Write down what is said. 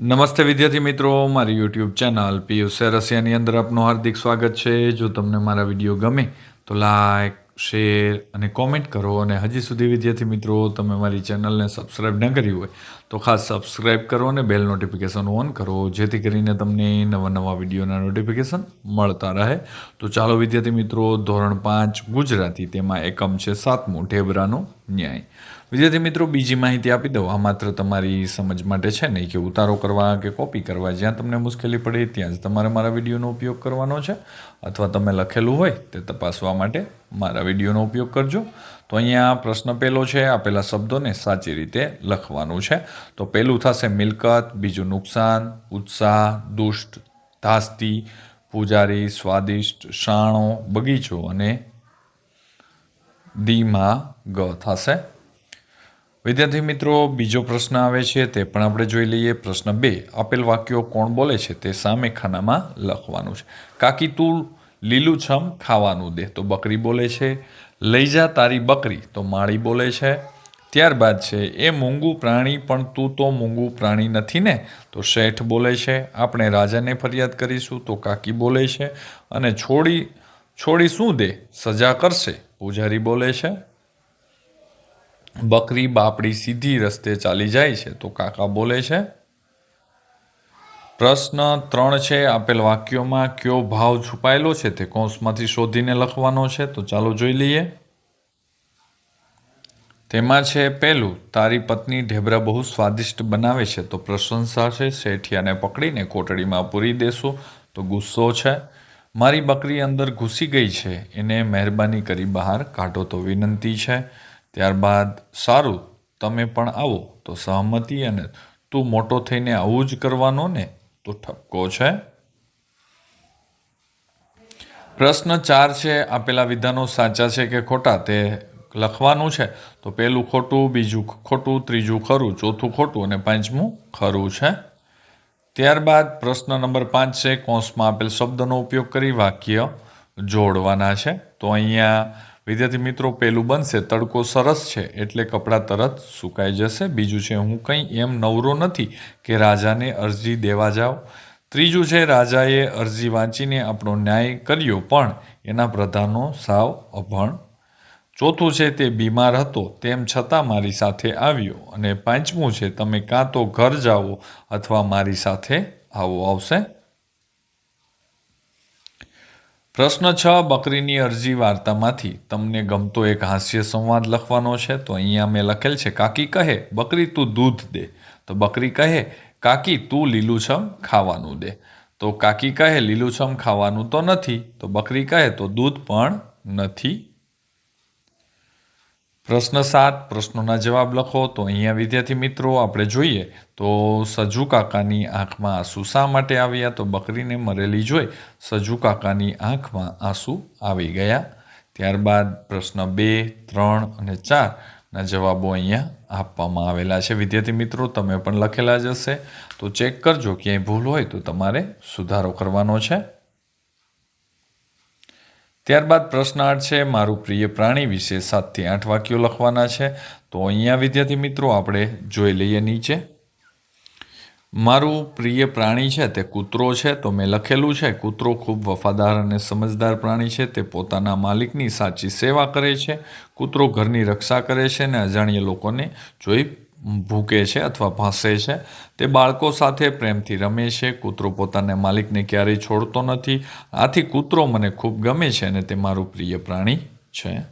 નમસ્તે વિદ્યાર્થી મિત્રો, મારી યુટ્યુબ ચેનલ પિયુષ રસિયાની અંદર આપનું હાર્દિક સ્વાગત છે। જો તમને મારા વિડીયો ગમે તો લાઈક, શેર અને કોમેન્ટ કરો, અને હજી સુધી વિદ્યાર્થી મિત્રો તમે મારી ચેનલને સબસ્ક્રાઈબ ન કરી હોય તો ખાસ સબસ્ક્રાઈબ કરો અને બેલ નોટિફિકેશન ઓન કરો, જેથી કરીને તમને નવા વિડીયોના નોટિફિકેશન મળતા રહે। તો ચાલો વિદ્યાર્થી મિત્રો, ધોરણ 5 ગુજરાતી, તેમાં એકમ છે 7મું, ઢેબરાનો ન્યાય। વિદ્યાર્થી મિત્રો, બીજી માહિતી આપી દઉં, આ માત્ર તમારી સમજ માટે છે, નહીં કે ઉતારો કરવા કે કોપી કરવા। જ્યાં તમને મુશ્કેલી પડે ત્યાં જ તમારે મારા વિડીયોનો ઉપયોગ કરવાનો છે, અથવા તમે લખેલું હોય તે તપાસવા માટે મારા વિડીયોનો ઉપયોગ કરજો। તો અહીંયા પ્રશ્ન પહેલો છે, આપેલા શબ્દોને સાચી રીતે લખવાનું છે। તો પહેલું થશે મિલકત, બીજું નુકસાન, ઉત્સાહ, દુષ્ટ, ધાસ્તી, પૂજારી, સ્વાદિષ્ટ, શાણો, બગીચો અને દીમાં ગ થશે। વિદ્યાર્થી મિત્રો, બીજો પ્રશ્ન આવે છે, તે પણ આપણે જોઈ લઈએ। પ્રશ્ન 2, આપેલ વાક્યો કોણ બોલે છે તે સામે ખાનામાં લખવાનું છે। કાકી તું લીલુંછમ ખાવાનું દે, તો બકરી બોલે છે। લઈ જા તારી બકરી, તો માળી બોલે છે। ત્યારબાદ છે, એ મૂંગું પ્રાણી પણ તું તો મૂંગું પ્રાણી નથી ને, તો શેઠ બોલે છે। આપણે રાજાને ફરિયાદ કરીશું, તો કાકી બોલે છે। અને છોડી શું દે, સજા કરશે, પૂજારી બોલે છે। બકરી બાપડી સીધી રસ્તે ચાલી જાય છે, તો કાકા બોલે છે। પ્રશ્ન 3 છે, આપેલ વાક્યોમાં કયો ભાવ છુપાયેલો છે તે કૌંસમાંથી શોધીને લખવાનો છે। તો ચાલો જોઈ લઈએ। તેમાં છે પહેલું, તારી પત્ની ઢેબરા બહુ સ્વાદિષ્ટ બનાવે છે, તો પ્રશંસા છે। શેઠિયાને પકડીને કોટડીમાં પૂરી દેશું, તો ગુસ્સો છે। મારી બકરી અંદર ઘૂસી ગઈ છે, એને મહેરબાની કરી બહાર કાઢો, તો વિનંતી છે। ત્યારબાદ સારું તમે પણ આવો, તો સહમતિ, અને તું મોટો થઈને આવું જ કરવાનો ને, તો ઠપકો છે। પ્રશ્ન 4 છે, આપેલા વિધાનો સાચા છે કે ખોટા તે લખવાનું છે। તો પહેલું ખોટું, બીજું ખોટું, ત્રીજું ખરું, ચોથું ખોટું અને પાંચમું ખરું છે। ત્યારબાદ પ્રશ્ન નંબર 5 છે, કૌંસમાં આપેલ શબ્દનો ઉપયોગ કરી વાક્ય જોડવાના છે। તો અહીંયા વિદ્યાર્થી મિત્રો પહેલું બનશે, તડકો સરસ છે એટલે કપડાં તરત સુકાઈ જશે। બીજું છે, હું કંઈ એમ નવરો નથી કે રાજાને અરજી દેવા જાઉં। ત્રીજું છે, રાજાએ અરજી વાંચીને આપણો ન્યાય કર્યો, પણ એના પ્રધાનો સાવ અભણ। ચોથું છે, તે બીમાર હતો તેમ છતાં મારી સાથે આવ્યો। અને પાંચમું છે, તમે કાં તો ઘર જાઓ અથવા મારી સાથે આવશે। પ્રશ્ન 6, બકરીની અરજી વાર્તામાંથી તમને ગમતો એક હાસ્ય સંવાદ લખવાનો છે। તો અહીંયા મેં લખેલ છે, કાકી કહે બકરી તું દૂધ દે, તો બકરી કહે કાકી તું લીલુંછમ ખાવાનું દે, તો કાકી કહે લીલુંછમ ખાવાનું તો નથી, તો બકરી કહે તો દૂધ પણ નથી। પ્રશ્ન 7, પ્રશ્નોના જવાબ લખો। તો અહીંયા વિદ્યાર્થી મિત્રો આપણે જોઈએ તો સજુ કાકાની આંખમાં આંસુ શા માટે આવ્યા, તો બકરીને મરેલી જોઈ સજુ કાકાની આંખમાં આંસુ આવી ગયા। ત્યારબાદ પ્રશ્ન 2, 3 અને 4ના જવાબો અહીંયા આપવામાં આવેલા છે। વિદ્યાર્થી મિત્રો તમે પણ લખેલા જ હશે, તો ચેક કરજો, ક્યાંય ભૂલ હોય તો તમારે સુધારો કરવાનો છે। ત્યારબાદ પ્રશ્ન 8 છે, મારું પ્રિય પ્રાણી વિશે 7 થી 8 વાક્યો લખવાના છે। તો અહીંયા વિદ્યાર્થી મિત્રો આપણે જોઈ લઈએ નીચે। મારું પ્રિય પ્રાણી છે તે કૂતરો છે, તો મેં લખેલું છે, કૂતરો ખૂબ વફાદાર અને સમજદાર પ્રાણી છે, તે પોતાના માલિકની સાચી સેવા કરે છે। કૂતરો ઘરની રક્ષા કરે છે અને અજાણ્યા લોકોને જોઈ ભૂકે છે અથવા ભાંસે છે। તે બાળકો સાથે પ્રેમથી રમે છે। કૂતરો પોતાના માલિકને ક્યારેય છોડતો નથી, આથી કૂતરો મને ખૂબ ગમે છે અને તે મારું પ્રિય પ્રાણી છે।